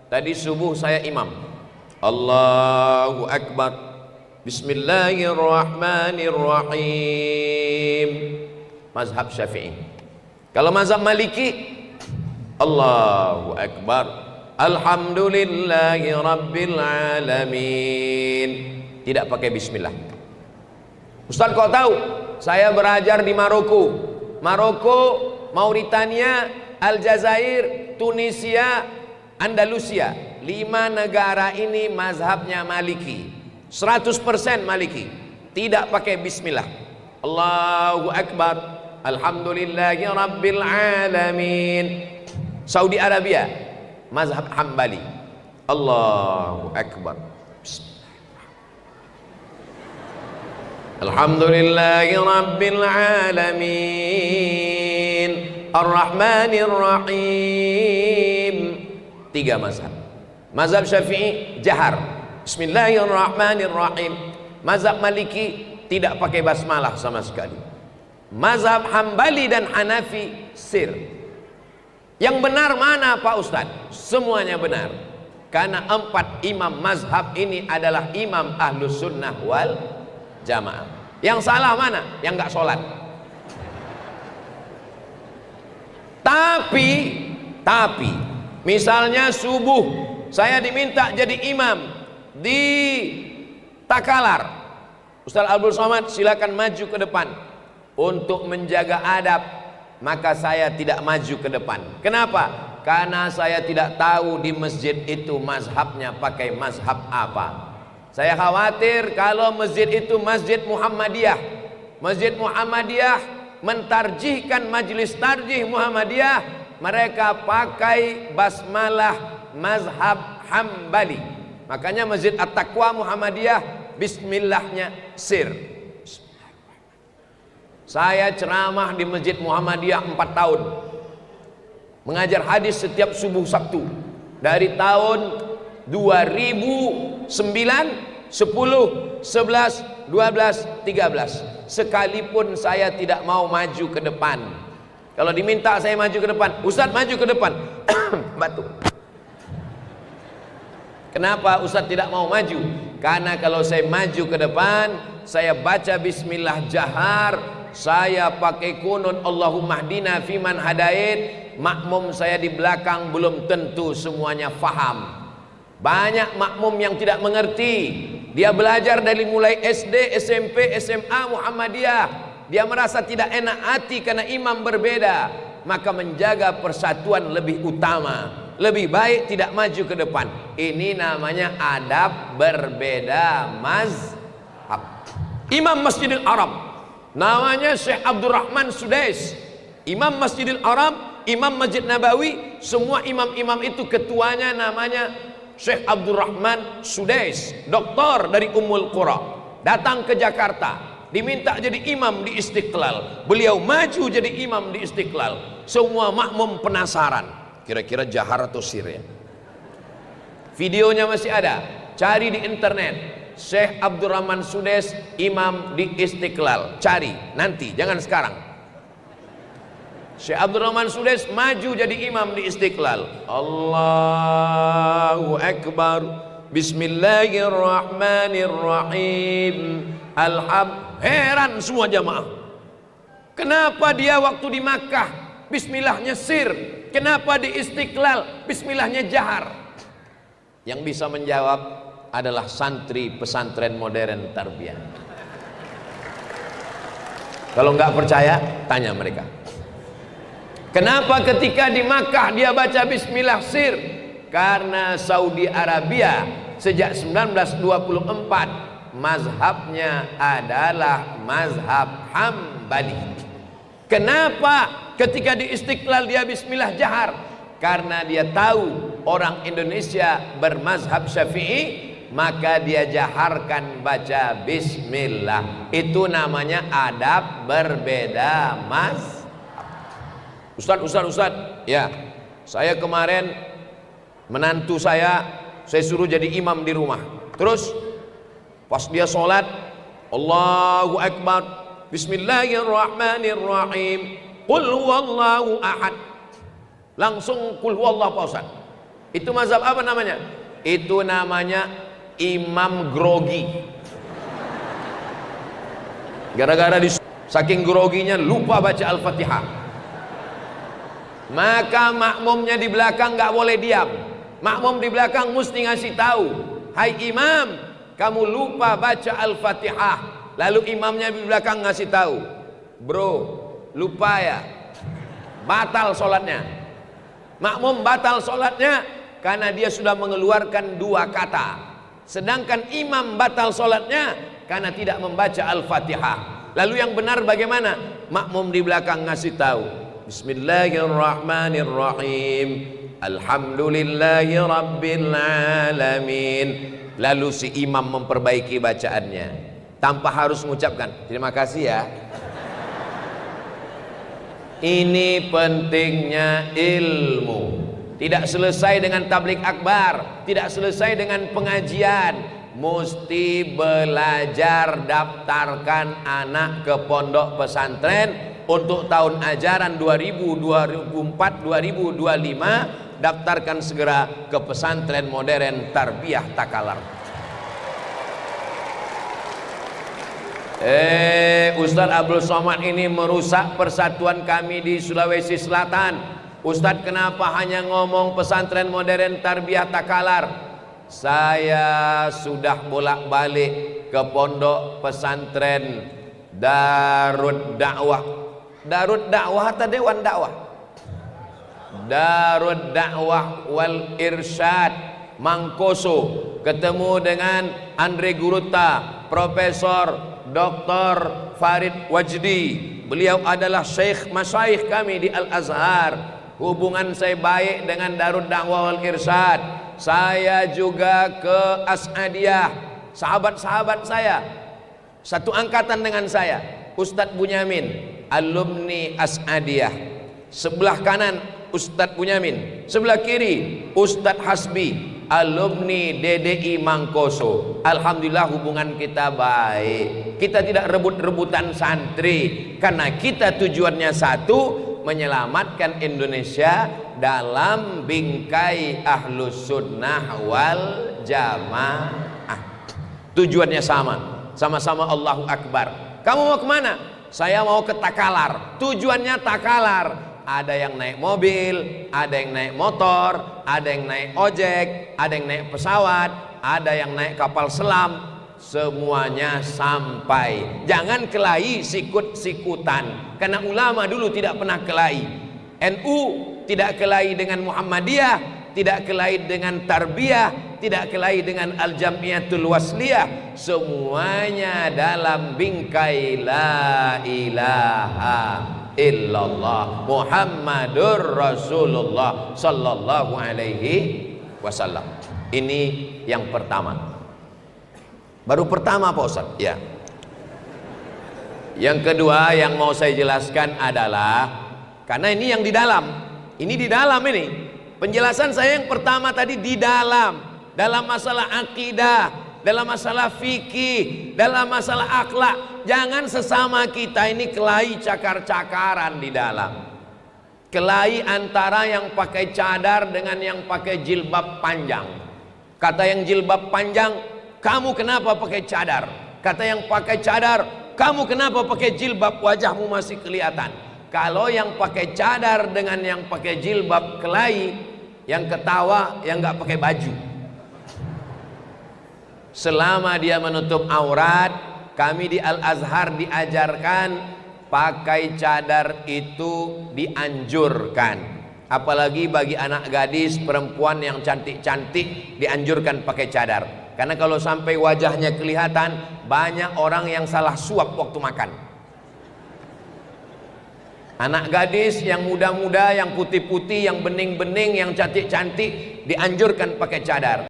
Tadi subuh saya imam. Allahu Akbar. Bismillahirrahmanirrahim. Mazhab Syafi'i. Kalau mazhab Maliki, Allahu Akbar. Alhamdulillahi Rabbil Alamin. Tidak pakai bismillah. Ustaz kok tahu? Saya belajar di Maroko, Mauritania, Aljazair, Tunisia, Andalusia. 5 negara ini mazhabnya Maliki, 100% Maliki, tidak pakai bismillah. Allahu Akbar, Alhamdulillahi Rabbil Alamin. Saudi Arabia, mazhab Hambali. Allahu Akbar, Alhamdulillahi Rabbil Alamin, Ar-Rahmanir Rahim. 3 mazhab. Mazhab Syafi'i jahar, Bismillahirrahmanirrahim. Mazhab Maliki tidak pakai basmalah sama sekali. Mazhab Hambali dan Hanafi sir. Yang benar mana Pak Ustadz? Semuanya benar, karena 4 imam mazhab ini adalah imam Ahlus Sunnah wal Jamaah. Yang salah mana? Yang nggak sholat. Tapi misalnya subuh saya diminta jadi imam di Takalar, Ustaz Abdul Somad silakan maju ke depan untuk menjaga adab. Maka saya tidak maju ke depan. Kenapa? Karena saya tidak tahu di masjid itu mazhabnya pakai mazhab apa. Saya khawatir kalau masjid itu Masjid Muhammadiyah, Masjid Muhammadiyah mentarjihkan majelis tarjih Muhammadiyah, mereka pakai basmalah mazhab Hambali. Makanya Masjid At-Taqwa Muhammadiyah bismillahnya sir. Saya ceramah di Masjid Muhammadiyah 4 tahun, mengajar hadis setiap subuh Sabtu dari tahun 2009, 10, 11, 12, 13. Sekalipun saya tidak mau maju ke depan. Kalau diminta saya maju ke depan, Ustadz maju ke depan, batuk. Kenapa Ustadz tidak mau maju? Karena kalau saya maju ke depan, saya baca bismillah jahar, saya pakai kunut Allahumma hdina fiman hadait, makmum saya di belakang belum tentu semuanya faham. Banyak makmum yang tidak mengerti. Dia belajar dari mulai SD, SMP, SMA, Muhammadiyah. Dia merasa tidak enak hati karena imam berbeda. Maka menjaga persatuan lebih utama. Lebih baik tidak maju ke depan. Ini namanya adab berbeda mazhab. Imam Masjidil Haram namanya Syekh Abdurrahman Sudais. Imam Masjidil Haram, Imam Masjid Nabawi, semua imam-imam itu ketuanya namanya Syekh Abdurrahman Sudais, doktor dari Ummul Qura, datang ke Jakarta, diminta jadi imam di Istiqlal. Beliau maju jadi imam di Istiqlal. Semua makmum penasaran, kira-kira jahar atau sir ya? Videonya masih ada, cari di internet. Syekh Abdurrahman Sudais imam di Istiqlal, cari nanti, jangan sekarang. Syekh Abdurrahman Sudais maju jadi imam di Istiqlal. Allahu Akbar, Bismillahirrahmanirrahim, Heran semua jamaah. Kenapa dia waktu di Makkah bismillahnya sir, kenapa di Istiqlal bismillahnya jahar? Yang bisa menjawab adalah santri pesantren modern Tarbiyah. Kalau nggak percaya, tanya mereka. Kenapa ketika di Makkah dia baca bismillah sir? Karena Saudi Arabia sejak 1924 mazhabnya adalah mazhab Hambali. Kenapa ketika di Istiqlal dia bismillah jahar? Karena dia tahu orang Indonesia bermazhab Syafi'i, maka dia jaharkan baca bismillah. Itu namanya adab berbeda mazhab. Ustaz, ya, saya kemarin menantu saya suruh jadi imam di rumah. Terus pas dia sholat, Allahu Akbar, Bismillahirrahmanirrahim, Qul huwallahu ahad. Langsung Qul huwallahu, Pak Ustaz. Itu mazhab apa namanya? Itu namanya imam grogi. Gara-gara saking groginya lupa baca Al-Fatihah. Maka makmumnya di belakang nggak boleh diam. Makmum di belakang mesti ngasih tahu, hai imam, kamu lupa baca Al-Fatihah. Lalu imamnya di belakang ngasih tahu, bro, lupa ya, batal sholatnya. Makmum batal sholatnya karena dia sudah mengeluarkan 2 kata. Sedangkan imam batal sholatnya karena tidak membaca Al-Fatihah. Lalu yang benar bagaimana? Makmum di belakang ngasih tahu, Bismillahirrahmanirrahim, Alhamdulillahi Rabbil Alamin. Lalu si imam memperbaiki bacaannya tanpa harus mengucapkan terima kasih ya. Ini pentingnya ilmu. Tidak selesai dengan tablik akbar, tidak selesai dengan pengajian, mesti belajar. Daftarkan anak ke pondok pesantren untuk tahun ajaran 2024-2025. Daftarkan segera ke pesantren modern Tarbiyah Takalar. Ustadz Abdul Somad ini merusak persatuan kami di Sulawesi Selatan. Ustadz, kenapa hanya ngomong pesantren modern Tarbiyah Takalar? Saya sudah bolak-balik ke pondok pesantren Darud Dakwah. Darud Dakwah atau Dewan Dakwah? Darud Dakwah wal Irsyad Mangkoso. Ketemu dengan Andre Guruta, Profesor Dr. Farid Wajdi. Beliau adalah syekh masyaikh kami di Al-Azhar. Hubungan saya baik dengan Darud Dakwah wal Irsyad. Saya juga ke As'adiyah. Sahabat-sahabat saya satu angkatan dengan saya, Ustadz Bunyamin, alumni As'adiyah. Sebelah kanan Ustadz Bunyamin, sebelah kiri Ustadz Hasbi, alumni DDI Mangkoso. Alhamdulillah hubungan kita baik. Kita tidak rebut-rebutan santri karena kita tujuannya satu, menyelamatkan Indonesia dalam bingkai Ahlus Sunnah wal Jamaah. Tujuannya sama-sama Allahu Akbar. Kamu mau kemana? Saya mau ke Takalar. Tujuannya Takalar. Ada yang naik mobil, ada yang naik motor, ada yang naik ojek, ada yang naik pesawat, ada yang naik kapal selam. Semuanya sampai. Jangan kelahi sikut-sikutan. Karena ulama dulu tidak pernah kelahi. NU tidak kelahi dengan Muhammadiyah, tidak kelahi dengan Tarbiyah, tidak kelahi dengan Al-Jamiyatul Wasliyah. Semuanya dalam bingkai La ilaha illallah Muhammadur Rasulullah sallallahu alaihi wasallam. Ini yang pertama. Baru pertama Pak Ustaz. Ya. Yang kedua yang mau saya jelaskan adalah, karena ini yang di dalam. Ini di dalam ini. Penjelasan saya yang pertama tadi di dalam masalah akidah, dalam masalah fikih, dalam masalah akhlak. Jangan sesama kita ini kelahi cakar-cakaran di dalam. Kelahi antara yang pakai cadar dengan yang pakai jilbab panjang. Kata yang jilbab panjang, kamu kenapa pakai cadar? Kata yang pakai cadar, kamu kenapa pakai jilbab, wajahmu masih kelihatan. Kalau yang pakai cadar dengan yang pakai jilbab kelahi, yang ketawa yang nggak pakai baju. Selama dia menutup aurat, kami di Al-Azhar diajarkan pakai cadar itu dianjurkan. Apalagi bagi anak gadis perempuan yang cantik-cantik dianjurkan pakai cadar. Karena kalau sampai wajahnya kelihatan, banyak orang yang salah suap waktu makan. Anak gadis yang muda-muda, yang putih-putih, yang bening-bening, yang cantik-cantik dianjurkan pakai cadar.